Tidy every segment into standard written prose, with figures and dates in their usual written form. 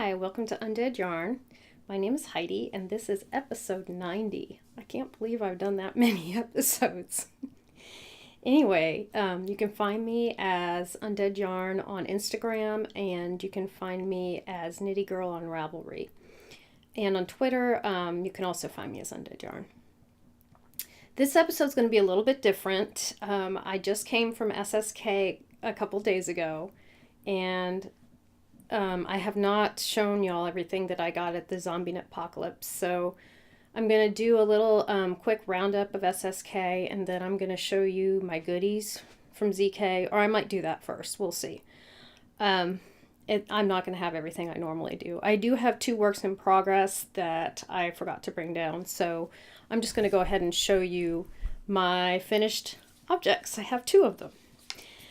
Hi, welcome to Undead Yarn. My name is Heidi, and this is episode 90. I can't believe I've done that many episodes. Anyway, you can find me as Undead Yarn on Instagram, and you can find me as Nitty Girl on Ravelry. And on Twitter, you can also find me as Undead Yarn. This episode is going to be a little bit different. I just came from SSK a couple days ago, and I have not shown y'all everything that I got at the Zombie Apocalypse, so I'm going to do a little quick roundup of SSK, and then I'm going to show you my goodies from ZK, or I might do that first. We'll see. I'm not going to have everything I normally do. I do have 2 works in progress that I forgot to bring down, so I'm just going to go ahead and show you my finished objects. I have 2 of them.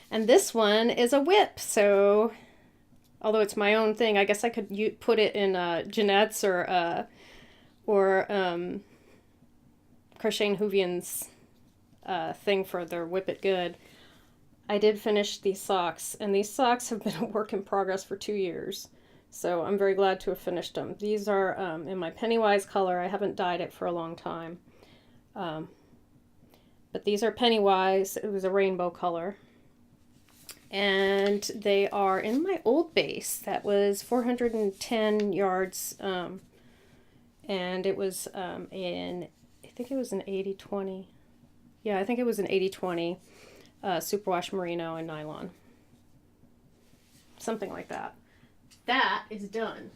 And this one is a whip, so although it's my own thing, I guess I could put it in Jeanette's or Crochet and Hoovian's thing for their Whip It Good. I did finish these socks, and these socks have been a work in progress for 2 years. So I'm very glad to have finished them. These are in my Pennywise color. I haven't dyed it for a long time. But these are Pennywise. It was a rainbow color. And they are in my old base that was 410 yards, and it was I think it was an 80-20. Yeah, I think it was an 80-20 superwash merino and nylon. Something like that. That is done.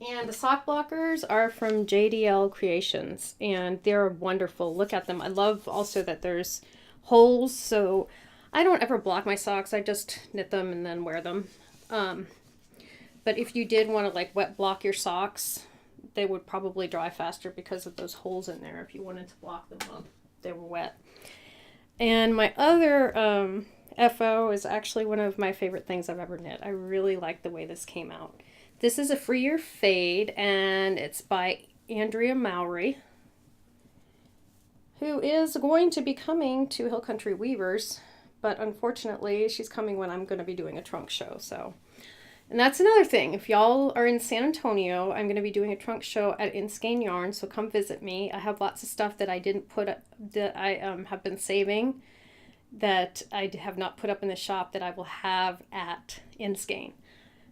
And the sock blockers are from JDL Creations, and they're wonderful. Look at them. I love also that there's holes, so I don't ever block my socks. I just knit them and then wear them. But if you did want to like wet block your socks, they would probably dry faster because of those holes in there if you wanted to block them up. They were wet. And my other FO is actually one of my favorite things I've ever knit. I really like the way this came out. This is a Free Your Fade, and it's by Andrea Mowry, who is going to be coming to Hill Country Weavers. But unfortunately, she's coming when I'm going to be doing a trunk show. So, and that's another thing. If y'all are in San Antonio, I'm going to be doing a trunk show at Inskein Yarn. So come visit me. I have lots of stuff that I didn't put up, that I have been saving, that I have not put up in the shop that I will have at Inskein,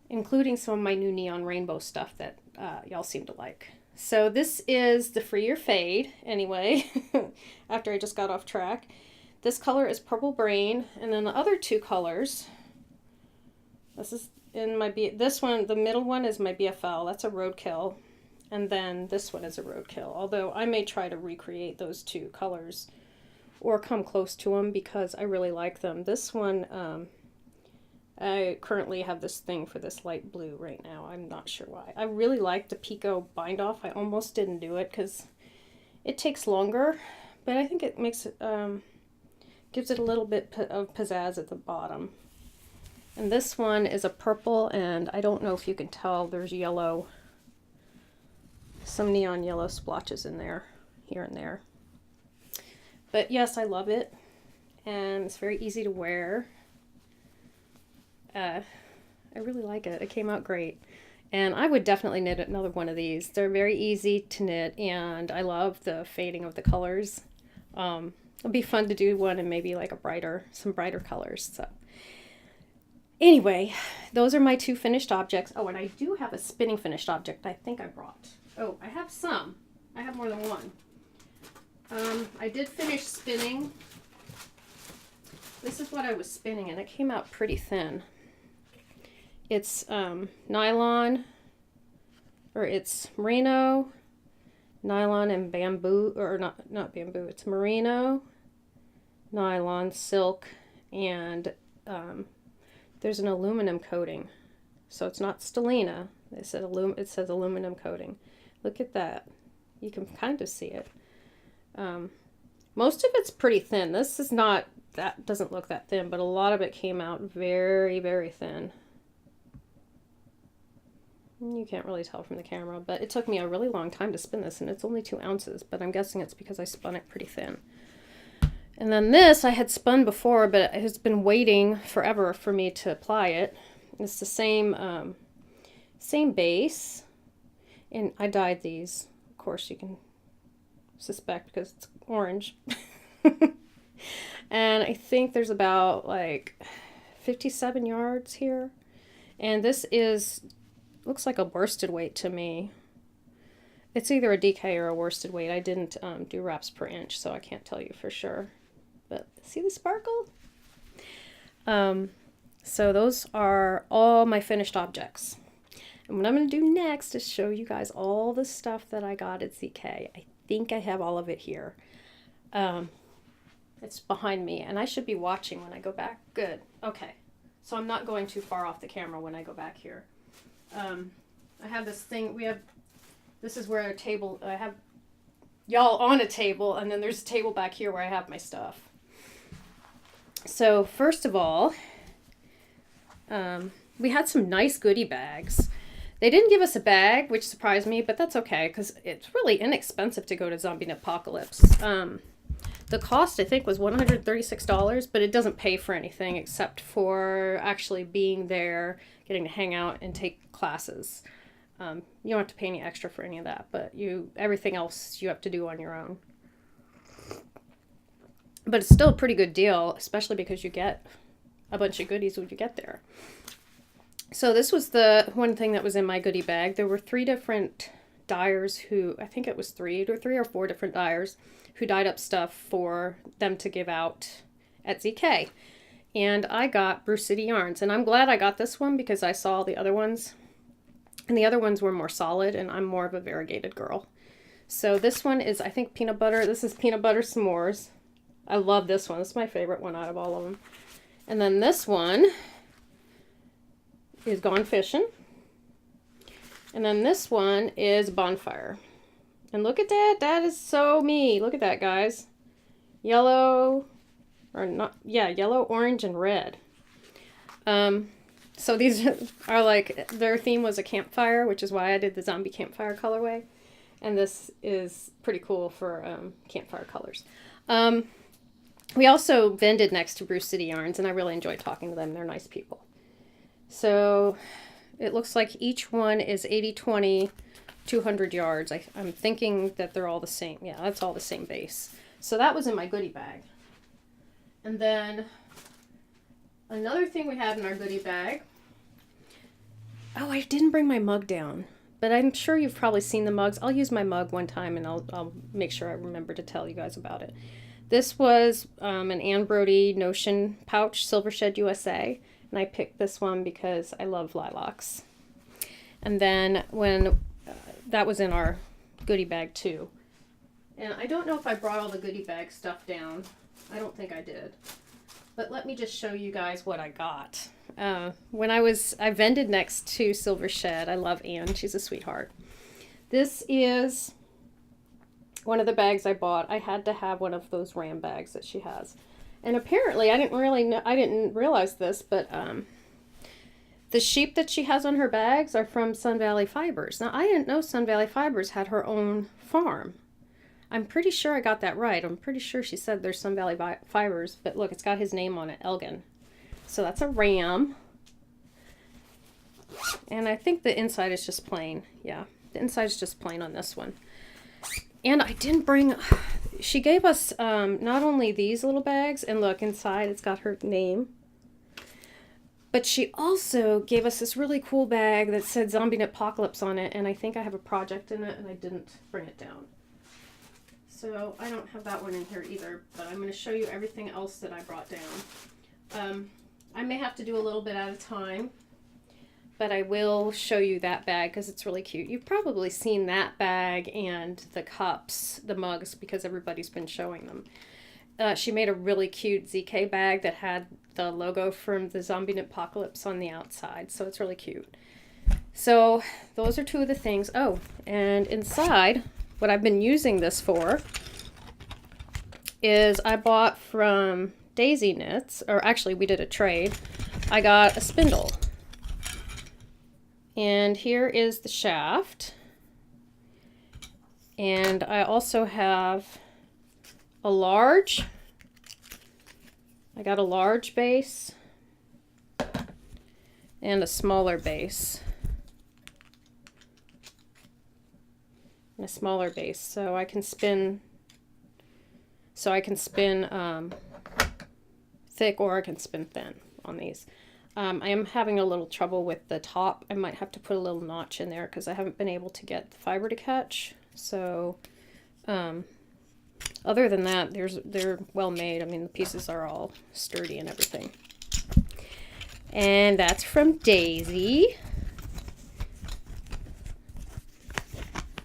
including some of my new neon rainbow stuff that y'all seem to like. So this is the Free Your Fade. Anyway, after I just got off track. This color is Purple Brain, and then the other 2 colors, this is in my, this one, the middle one is my BFL, that's a Roadkill, and then this one is a Roadkill, although I may try to recreate those 2 colors, or come close to them, because I really like them. This one, I currently have this thing for this light blue right now, I'm not sure why. I really like the Pico bind off. I almost didn't do it, because it takes longer, but I think it makes it, gives it a little bit of pizzazz at the bottom. And this one is a purple, and I don't know if you can tell, there's yellow, some neon yellow splotches in there, here and there. But yes, I love it, and it's very easy to wear. I really like it. It came out great. And I would definitely knit another one of these. They're very easy to knit, and I love the fading of the colors. It'll be fun to do one in maybe like some brighter colors. So anyway, those are my 2 finished objects. Oh, and I do have a spinning finished object I think I brought. Oh, I have some. I have more than one. I did finish spinning. This is what I was spinning, and it came out pretty thin. It's nylon, or it's merino, nylon and bamboo, or not bamboo, it's merino, nylon, silk, and there's an aluminum coating. So it's not stellina. It says aluminum coating. Look at that. You can kind of see it. Most of it's pretty thin. This is not, that doesn't look that thin, but a lot of it came out very, very thin. You can't really tell from the camera, but it took me a really long time to spin this, and it's only 2 ounces, but I'm guessing it's because I spun it pretty thin. And then this I had spun before, but it has been waiting forever for me to apply it. It's the same Same base. And I dyed these. Of course, you can suspect because it's orange. And I think there's about like 57 yards here. And this looks like a worsted weight to me. It's either a DK or a worsted weight. I didn't do wraps per inch, so I can't tell you for sure. But see the sparkle? So those are all my finished objects. And what I'm going to do next is show you guys all the stuff that I got at ZK. I think I have all of it here. It's behind me, and I should be watching when I go back. Good. Okay. So I'm not going too far off the camera when I go back here. I have this thing. This is where I have y'all on a table, and then there's a table back here where I have my stuff. So first of all, we had some nice goodie bags. They didn't give us a bag, which surprised me, but that's okay because it's really inexpensive to go to Zombie Apocalypse. The cost, I think, was $136, but it doesn't pay for anything except for actually being there, getting to hang out and take classes. You don't have to pay any extra for any of that, but everything else you have to do on your own. But it's still a pretty good deal, especially because you get a bunch of goodies when you get there. So this was the one thing that was in my goodie bag. There were 3 different dyers I think it was 3 or 4 different dyers who dyed up stuff for them to give out at ZK. And I got Brew City Yarns, and I'm glad I got this one because I saw the other ones, and the other ones were more solid, and I'm more of a variegated girl. So this one is, I think, peanut butter. This is peanut butter s'mores. I love this one. This is my favorite one out of all of them. And then this one is Gone Fishing. And then this one is Bonfire. And look at that. That is so me. Look at that, guys. Yellow, yellow, orange, and red. So these are like, their theme was a campfire, which is why I did the zombie campfire colorway. And this is pretty cool for campfire colors. We also vended next to Brew City Yarns, and I really enjoyed talking to them. They're nice people. So it looks like each one is 80-20, 200 yards. I'm thinking that they're all the same. Yeah, that's all the same base. So that was in my goodie bag. And then another thing we had in our goodie bag. Oh, I didn't bring my mug down, but I'm sure you've probably seen the mugs. I'll use my mug one time, and I'll make sure I remember to tell you guys about it. This was an Ann Brody Notion pouch, Silver Shed USA. And I picked this one because I love lilacs. And then that was in our goodie bag too. And I don't know if I brought all the goodie bag stuff down. I don't think I did. But let me just show you guys what I got. When I vended next to Silver Shed. I love Ann. She's a sweetheart. This is one of the bags I bought. I had to have one of those Ram bags that she has. And apparently, I didn't realize this, but the sheep that she has on her bags are from Sun Valley Fibers. Now, I didn't know Sun Valley Fibers had her own farm. I'm pretty sure I got that right. I'm pretty sure she said there's Sun Valley Fibers, but look, it's got his name on it, Elgin. So that's a ram. And I think the inside is just plain. Yeah, the inside is just plain on this one. And I didn't bring... She gave us not only these little bags, and look, inside it's got her name, but she also gave us this really cool bag that said Zombie Apocalypse on it, and I think I have a project in it, and I didn't bring it down. So I don't have that one in here either, but I'm going to show you everything else that I brought down. I may have to do a little bit at a time, but I will show you that bag because it's really cute. You've probably seen that bag and the cups, the mugs, because everybody's been showing them. She made a really cute ZK bag that had the logo from the Zombie Apocalypse on the outside, so it's really cute. So those are 2 of the things. Oh, and inside, what I've been using this for is I bought from Daisy Knits, or actually we did a trade. I got a spindle. And here is the shaft. And I also have a large. I got a large base and a smaller base. and a smaller base, so I can spin. Thick, or I can spin thin on these. I am having a little trouble with the top. I might have to put a little notch in there because I haven't been able to get the fiber to catch. So, other than that, they're well made. I mean, the pieces are all sturdy and everything. And that's from Daisy.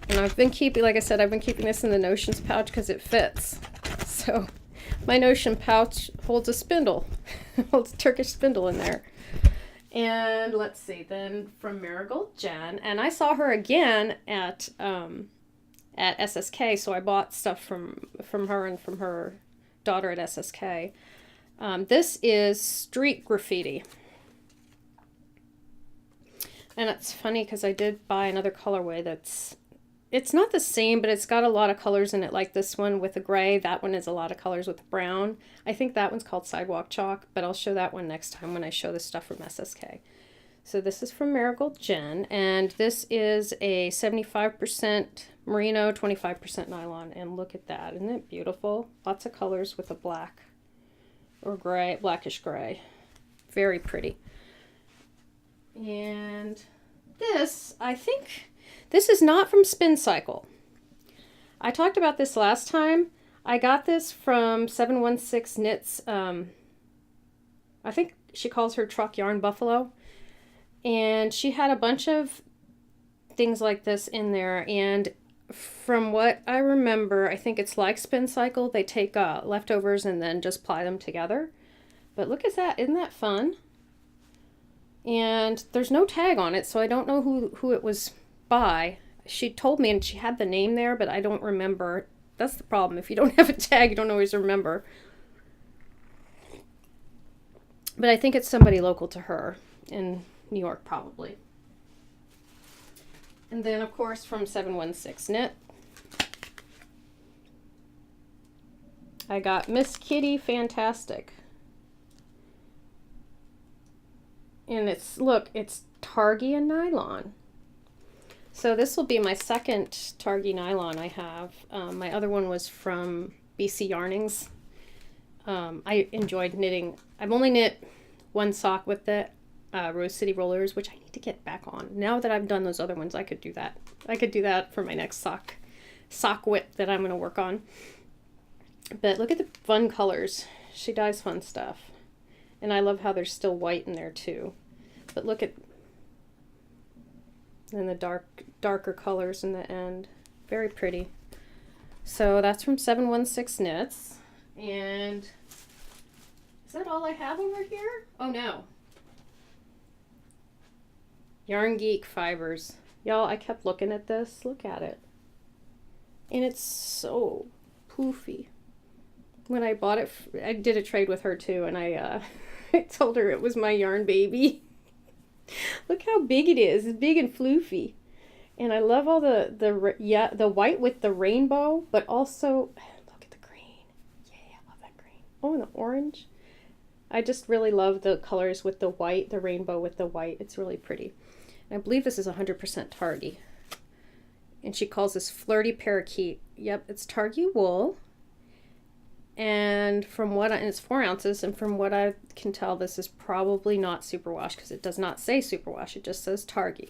And I've been keeping, like I said, I've been keeping this in the Notions pouch because it fits. So my Notion pouch holds a spindle, holds a Turkish spindle in there. And let's see, then from Marigold Jen, and I saw her again at SSK, so I bought stuff from her and from her daughter at SSK. This is Street Graffiti. And it's funny because I did buy another colorway it's not the same, but it's got a lot of colors in it, like this one with the gray. That one is a lot of colors with brown. I think that one's called Sidewalk Chalk, but I'll show that one next time when I show the stuff from SSK. So this is from Marigold Jen, and this is a 75% merino, 25% nylon, and look at that. Isn't it beautiful? Lots of colors with a black or gray, blackish gray. Very pretty. And this, I think, this is not from Spin Cycle. I talked about this last time. I got this from 716 Knits. I think she calls her truck Yarn Buffalo. And she had a bunch of things like this in there. And from what I remember, I think it's like Spin Cycle. They take leftovers and then just ply them together. But look at that. Isn't that fun? And there's no tag on it, so I don't know who it was by. She told me, and she had the name there, but I don't remember. That's the problem. If you don't have a tag, you don't always remember. But I think it's somebody local to her in New York, probably. And then, of course, from 716 Knit, I got Miss Kitty Fantastic. And it's, look, it's Targhee and nylon. So this will be my second Targhee nylon I have. My other one was from BC Yarnings. I enjoyed knitting. I've only knit one sock with the Rose City Rollers, which I need to get back on. Now that I've done those other ones, I could do that. I could do that for my next sock whip that I'm going to work on. But look at the fun colors. She dyes fun stuff. And I love how there's still white in there too. But look at and the darker colors in the end. Very pretty. So that's from 716 Knits. And is that all I have over here? Oh no. Yarn Geek Fibers. Y'all, I kept looking at this. Look at it. And it's so poofy. When I bought it, I did a trade with her too, and I told her it was my yarn baby. Look how big it is. It's big and floofy. And I love all the white with the rainbow, but also, look at the green. Yeah, I love that green. Oh, and the orange. I just really love the colors with the white, the rainbow with the white. It's really pretty. And I believe this is 100% Targhee. And she calls this Flirty Parakeet. Yep, it's Targhee wool. And and it's 4 ounces, and from what I can tell, this is probably not superwash because it does not say superwash, it just says Targhee.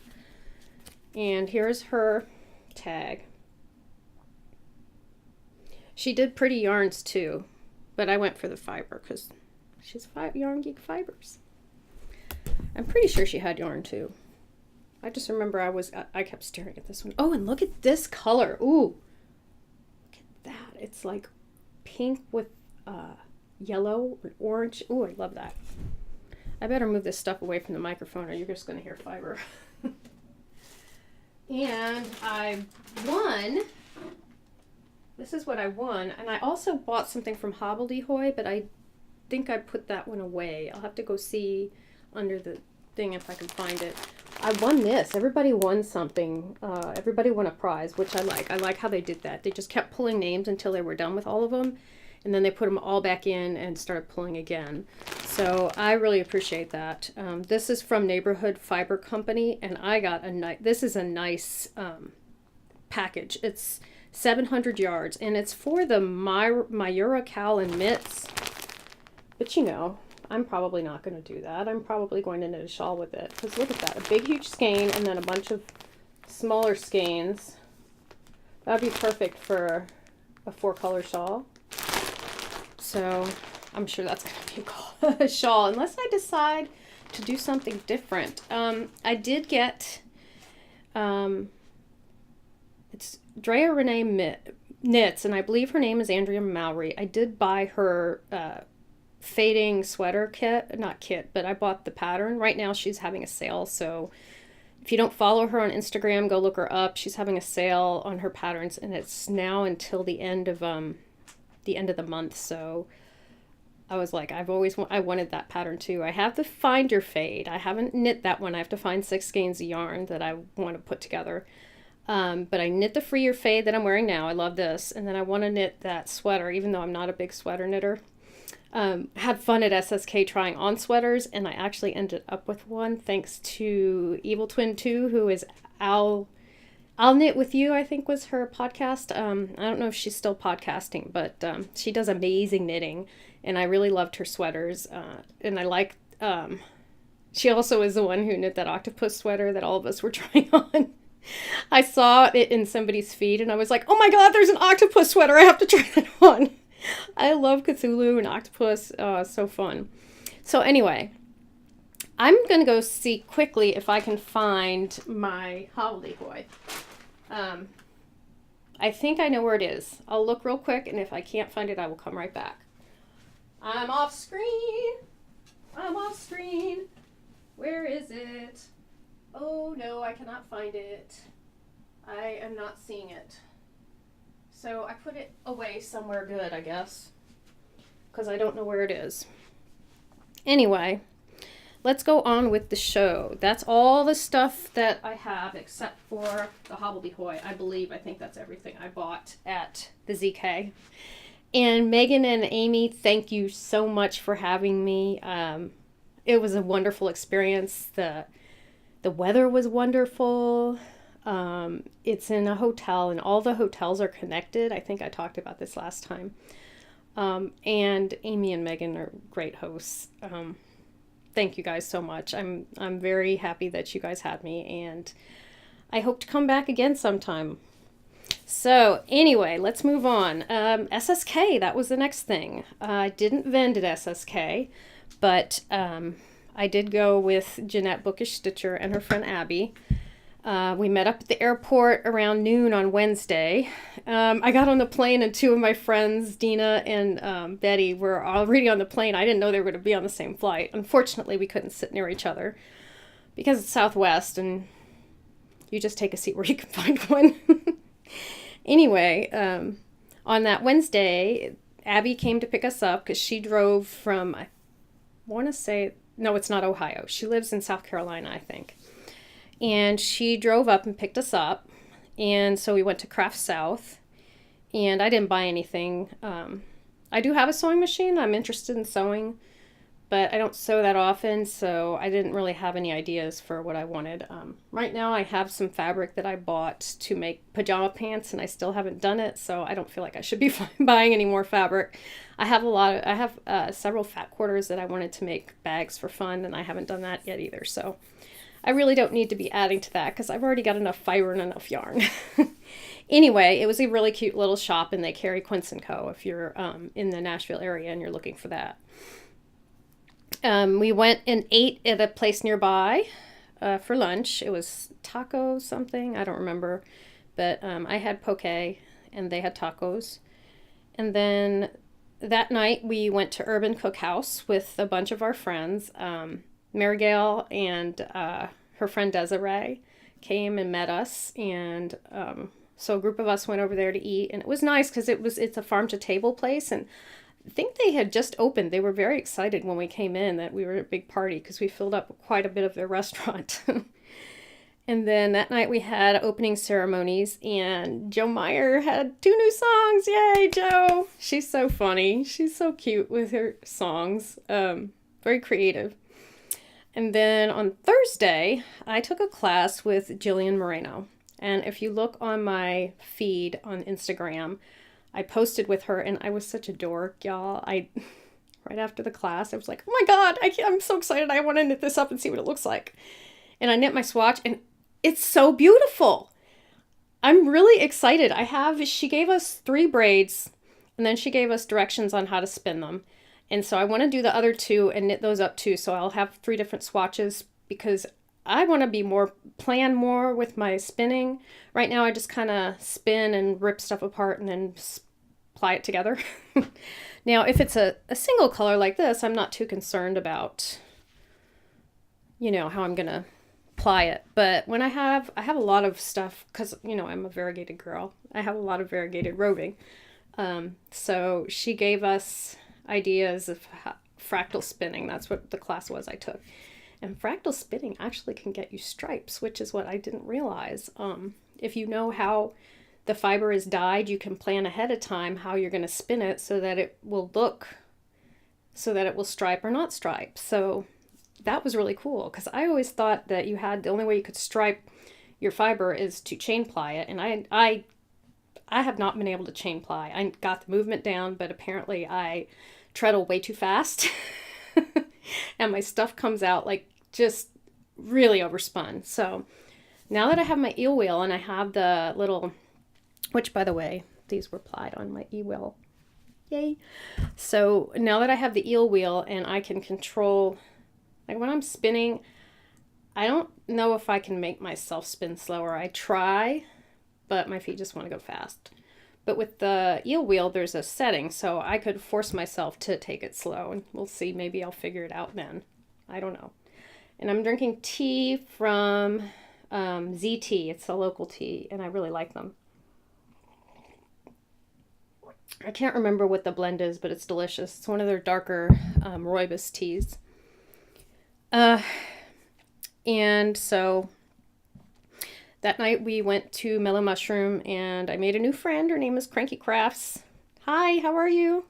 And here's her tag. She did pretty yarns too, but I went for the fiber because she's Yarn Geek Fibers. I'm pretty sure she had yarn too. I just remember I kept staring at this one. Oh, and look at this color. Ooh, look at that. It's like pink with yellow and orange. Ooh, I love that. I better move this stuff away from the microphone or you're just going to hear fiber. And I won. This is what I won. And I also bought something from Hobbledehoy, but I think I put that one away. I'll have to go see under the thing if I can find it. I won this. Everybody won something. Everybody won a prize, which I like. I like how they did that. They just kept pulling names until they were done with all of them. And then they put them all back in and started pulling again. So I really appreciate that. This is from Neighborhood Fiber Company. And I got this is a nice package. It's 700 yards, and it's for the Mayura Cal and mitts. But you know, I'm probably not going to do that. I'm probably going to knit a shawl with it. Because look at that. A big, huge skein and then a bunch of smaller skeins. That would be perfect for a 4-color shawl. So I'm sure that's going to be a shawl. Unless I decide to do something different. I did get... it's Drea Renee Knits. And I believe her name is Andrea Mowry. I did buy her... fading sweater kit, not kit, but I bought the pattern. Right now she's having a sale, so if you don't follow her on Instagram, go look her up. She's having a sale on her patterns, and it's now until the end of the month. So I was like, I wanted that pattern too. I have the Find Your Fade. I haven't knit that one. I have to find 6 skeins of yarn that I want to put together. But I knit the Free Your Fade that I'm wearing now. I love this, and then I want to knit that sweater, even though I'm not a big sweater knitter. Had fun at SSK trying on sweaters, and I actually ended up with one thanks to Evil Twin 2, who is I'll Knit With You, I think was her podcast. I don't know if she's still podcasting, but she does amazing knitting, and I really loved her sweaters. And I like, she also is the one who knit that octopus sweater that all of us were trying on. I saw it in somebody's feed, and I was like, oh my god, there's an octopus sweater, I have to try that on. I love Cthulhu and octopus. So fun. So anyway, I'm going to go see quickly if I can find my hobbledehoy. I think I know where it is. I'll look real quick, and if I can't find it, I will come right back. I'm off screen. I'm off screen. Where is it? Oh no, I cannot find it. I am not seeing it. So I put it away somewhere good, I guess, because I don't know where it is. Anyway, let's go on with the show. That's all the stuff that I have except for the hobbledehoy. I think that's everything I bought at the ZK. And Megan and Amy, thank you so much for having me. It was a wonderful experience. The weather was wonderful. It's in a hotel, and all the hotels are connected. I think I talked about this last time. And Amy and Megan are great hosts. Thank you guys so much. I'm very happy that you guys had me, and I hope to come back again sometime. So anyway, let's move on. SSK, that was the next thing. I didn't vend at SSK, but I did go with Jeanette Bookish Stitcher and her friend Abby. We met up at the airport around noon on Wednesday. I got on the plane, and 2 of my friends, Dina and Betty, were already on the plane. I didn't know they were going to be on the same flight. Unfortunately, we couldn't sit near each other because it's Southwest, and you just take a seat where you can find one. Anyway, on that Wednesday, Abby came to pick us up because she drove from, I want to say, no, it's not Ohio. She lives in South Carolina, I think. And she drove up and picked us up. And so we went to Craft South. And I didn't buy anything. I do have a sewing machine. I'm interested in sewing. But I don't sew that often. So I didn't really have any ideas for what I wanted. Right now I have some fabric that I bought to make pajama pants. And I still haven't done it. So I don't feel like I should be buying any more fabric. I have several fat quarters that I wanted to make bags for fun. And I haven't done that yet either. So I really don't need to be adding to that because I've already got enough fiber and enough yarn. Anyway, it was a really cute little shop, and they carry Quince & Co. if you're in the Nashville area and you're looking for that. We went and ate at a place nearby for lunch. It was taco something, I don't remember. But I had poke, and they had tacos. And then that night we went to Urban Cookhouse with a bunch of our friends. Marigale and her friend Desiree came and met us, and so a group of us went over there to eat, and it was nice because it's a farm to table place, and I think they had just opened. They were very excited when we came in that we were at a big party because we filled up quite a bit of their restaurant. And then that night we had opening ceremonies, and Joe Meyer had 2 new songs. Yay, Joe! She's so funny. She's so cute with her songs. Very creative. And then on Thursday, I took a class with Jillian Moreno. And if you look on my feed on Instagram, I posted with her, and I was such a dork, y'all. Right after the class, I was like, oh my God, I'm so excited. I want to knit this up and see what it looks like. And I knit my swatch, and it's so beautiful. I'm really excited. She gave us 3 braids, and then she gave us directions on how to spin them. And so I want to do the other 2 and knit those up too. So I'll have 3 different swatches because I want to plan more with my spinning. Right now I just kind of spin and rip stuff apart and then ply it together. Now, if it's a single color like this, I'm not too concerned about, how I'm going to ply it. But when I have a lot of stuff, because, I'm a variegated girl. I have a lot of variegated roving. So she gave us ideas of fractal spinning. That's what the class was I took. And fractal spinning actually can get you stripes, which is what I didn't realize. If you know how the fiber is dyed, you can plan ahead of time how you're going to spin it so that it will stripe or not stripe. So that was really cool, because I always thought that the only way you could stripe your fiber is to chain ply it. And I have not been able to chain ply. I got the movement down, but apparently I treadle way too fast. And my stuff comes out like just really overspun. So now that I have my eel wheel and I have the little, which by the way, these were plied on my e-wheel. Yay. So now that I have the eel wheel and I can control, like when I'm spinning, I don't know if I can make myself spin slower. I try, but my feet just want to go fast. But with the eel wheel, there's a setting, so I could force myself to take it slow. And we'll see, maybe I'll figure it out then. I don't know. And I'm drinking tea from ZT. It's a local tea, and I really like them. I can't remember what the blend is, but it's delicious. It's one of their darker rooibos teas. And so that night we went to Mellow Mushroom, and I made a new friend. Her name is Cranky Crafts. Hi, how are you?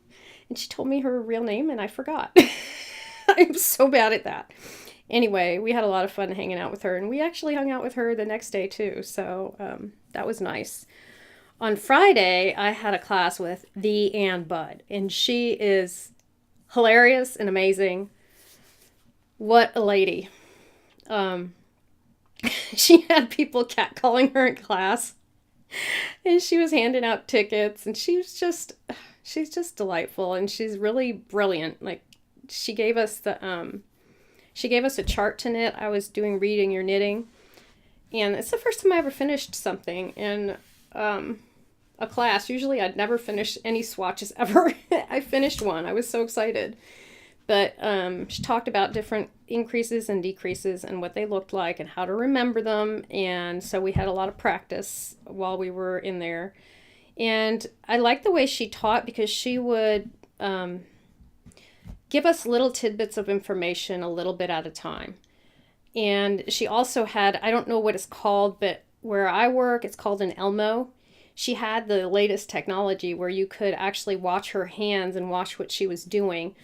And she told me her real name, and I forgot. I'm so bad at that. Anyway, we had a lot of fun hanging out with her, and we actually hung out with her the next day too. So that was nice. On Friday, I had a class with the Ann Budd, and she is hilarious and amazing. What a lady. She had people catcalling her in class, and she was handing out tickets, and she's just delightful, and she's really brilliant. Like, she gave us a chart to knit. I was doing reading your knitting, and it's the first time I ever finished something in a class. Usually I'd never finish any swatches ever. I finished one. I was so excited. But she talked about different increases and decreases and what they looked like and how to remember them. And so we had a lot of practice while we were in there. And I liked the way she taught, because she would give us little tidbits of information a little bit at a time. And she also had, I don't know what it's called, but where I work, it's called an Elmo. She had the latest technology where you could actually watch her hands and watch what she was doing.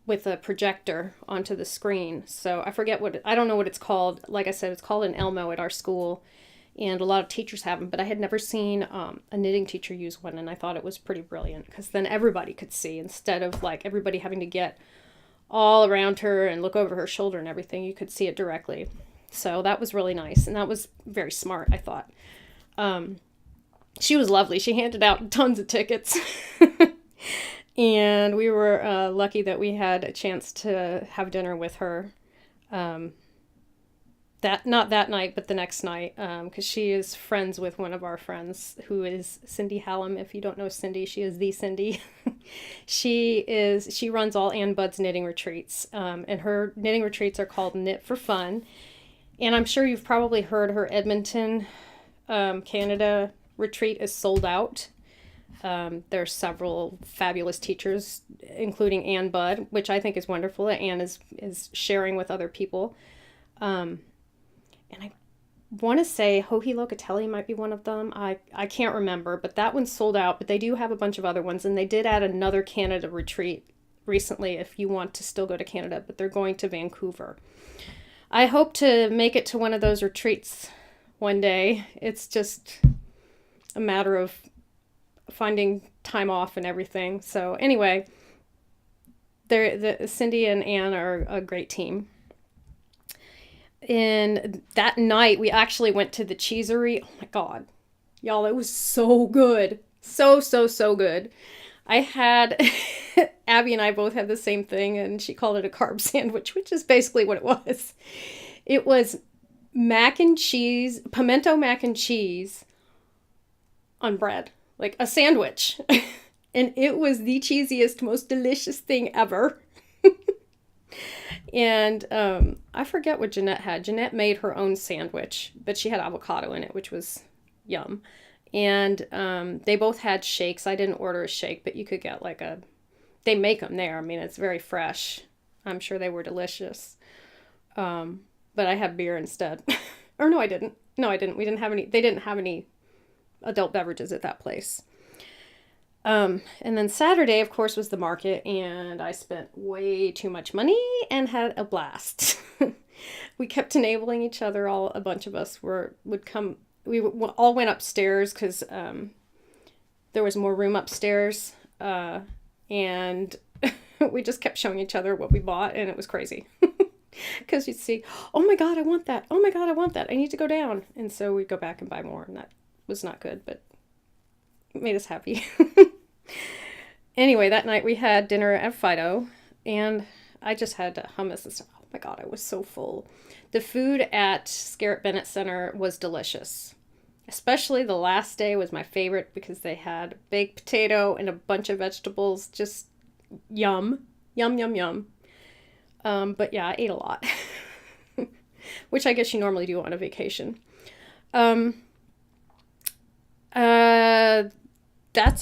With a projector onto the screen. So I don't know what it's called. Like I said, it's called an Elmo at our school, and a lot of teachers have them, but I had never seen a knitting teacher use one, and I thought it was pretty brilliant, because then everybody could see, instead of like everybody having to get all around her and look over her shoulder and everything. You could see it directly. So that was really nice, and that was very smart, I thought. She was lovely. She handed out tons of tickets. And we were lucky that we had a chance to have dinner with her. Not that night, but the next night, because she is friends with one of our friends, who is Cindy Hallam. If you don't know Cindy, she is the Cindy. She runs all Ann Budd's knitting retreats, and her knitting retreats are called Knit for Fun. And I'm sure you've probably heard her Edmonton, Canada retreat is sold out. There's several fabulous teachers, including Ann Budd, which I think is wonderful that Ann is sharing with other people. And I want to say Hohi Locatelli might be one of them. I can't remember, but that one's sold out. But they do have a bunch of other ones, and they did add another Canada retreat recently if you want to still go to Canada, but they're going to Vancouver. I hope to make it to one of those retreats one day. It's just a matter of finding time off and everything. So anyway, Cindy and Anne are a great team. And that night, we actually went to the cheesery. Oh my God. Y'all, it was so good. So, so, so good. I had, Abby and I both had the same thing, and she called it a carb sandwich, which is basically what it was. It was mac and cheese, pimento mac and cheese on bread, like a sandwich. And it was the cheesiest, most delicious thing ever. And I forget what Jeanette had. Jeanette made her own sandwich, but she had avocado in it, which was yum. And they both had shakes. I didn't order a shake, but you could get like they make them there. I mean, it's very fresh. I'm sure they were delicious. But I had beer instead. Or no, I didn't. No, I didn't. We didn't have any. They didn't have any adult beverages at that place. And then Saturday, of course, was the market, and I spent way too much money and had a blast. We kept enabling each other. A bunch of us would come. We all went upstairs because there was more room upstairs, and we just kept showing each other what we bought, and it was crazy. Because you'd see, oh my God, I want that. Oh my God, I want that. I need to go down. And so we'd go back and buy more, and that was not good, but it made us happy. Anyway, that night we had dinner at Fido, and I just had hummus and stuff. Oh my God, I was so full. The food at Scarrett Bennett Center was delicious. Especially the last day was my favorite because they had baked potato and a bunch of vegetables. Just yum. Yum, yum, yum. But yeah, I ate a lot. Which I guess you normally do on a vacation. That's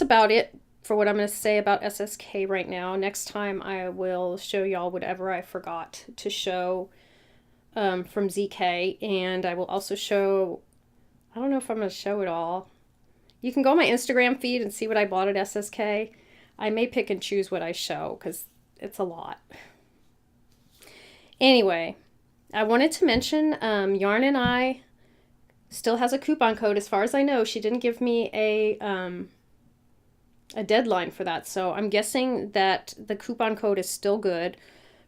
about it for what I'm going to say about SSK right now. Next time I will show y'all whatever I forgot to show from ZK. And I will also show, I don't know if I'm going to show it all. You can go on my Instagram feed and see what I bought at SSK. I may pick and choose what I show because it's a lot. Anyway, I wanted to mention Yarn and I still has a coupon code. As far as I know, she didn't give me a deadline for that. So I'm guessing that the coupon code is still good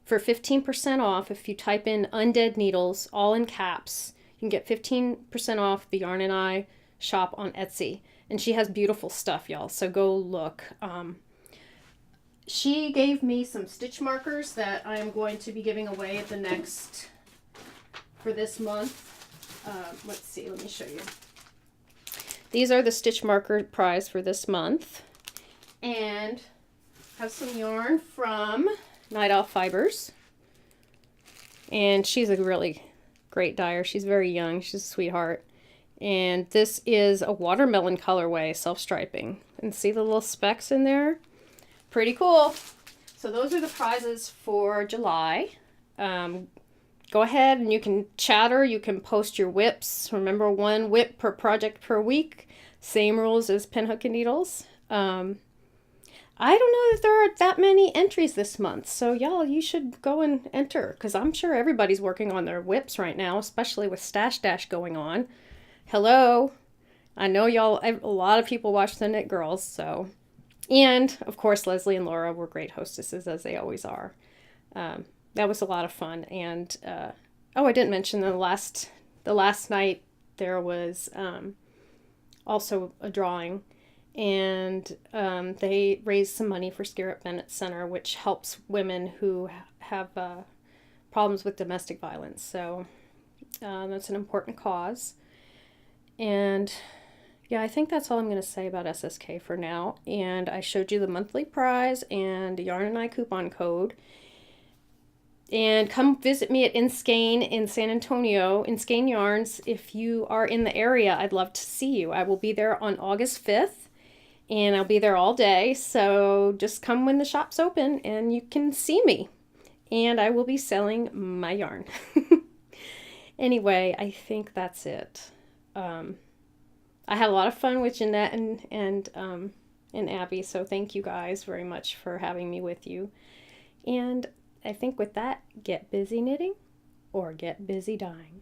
for 15% off. If you type in Undead Needles, all in caps, you can get 15% off the Yarn and I shop on Etsy. And she has beautiful stuff, y'all. So go look. She gave me some stitch markers that I am going to be giving away at for this month. Let's see, let me show you. These are the stitch marker prize for this month. And have some yarn from Night Owl Fibers. And she's a really great dyer. She's very young. She's a sweetheart. And this is a watermelon colorway, self-striping. And see the little specks in there? Pretty cool. So those are the prizes for July. Go ahead and you can chatter. You can post your whips. Remember, 1 whip per project per week. Same rules as Pinhook and Needles. I don't know that there are that many entries this month. So y'all, you should go and enter. Because I'm sure everybody's working on their whips right now. Especially with Stash Dash going on. Hello. I know y'all, a lot of people watch the Knit Girls. So... And, of course, Leslie and Laura were great hostesses, as they always are. That was a lot of fun. And, I didn't mention the last night there was also a drawing. And they raised some money for Scarrett Bennett Center, which helps women who have problems with domestic violence. So that's an important cause. And... yeah, I think that's all I'm going to say about SSK for now. And I showed you the monthly prize and Yarn and I coupon code. And come visit me at Inskein in San Antonio, Inskein Yarns. If you are in the area, I'd love to see you. I will be there on August 5th. And I'll be there all day. So just come when the shop's open and you can see me. And I will be selling my yarn. Anyway, I think that's it. I had a lot of fun with Jeanette and Abby, so thank you guys very much for having me with you. And I think with that, get busy knitting. or get busy dying.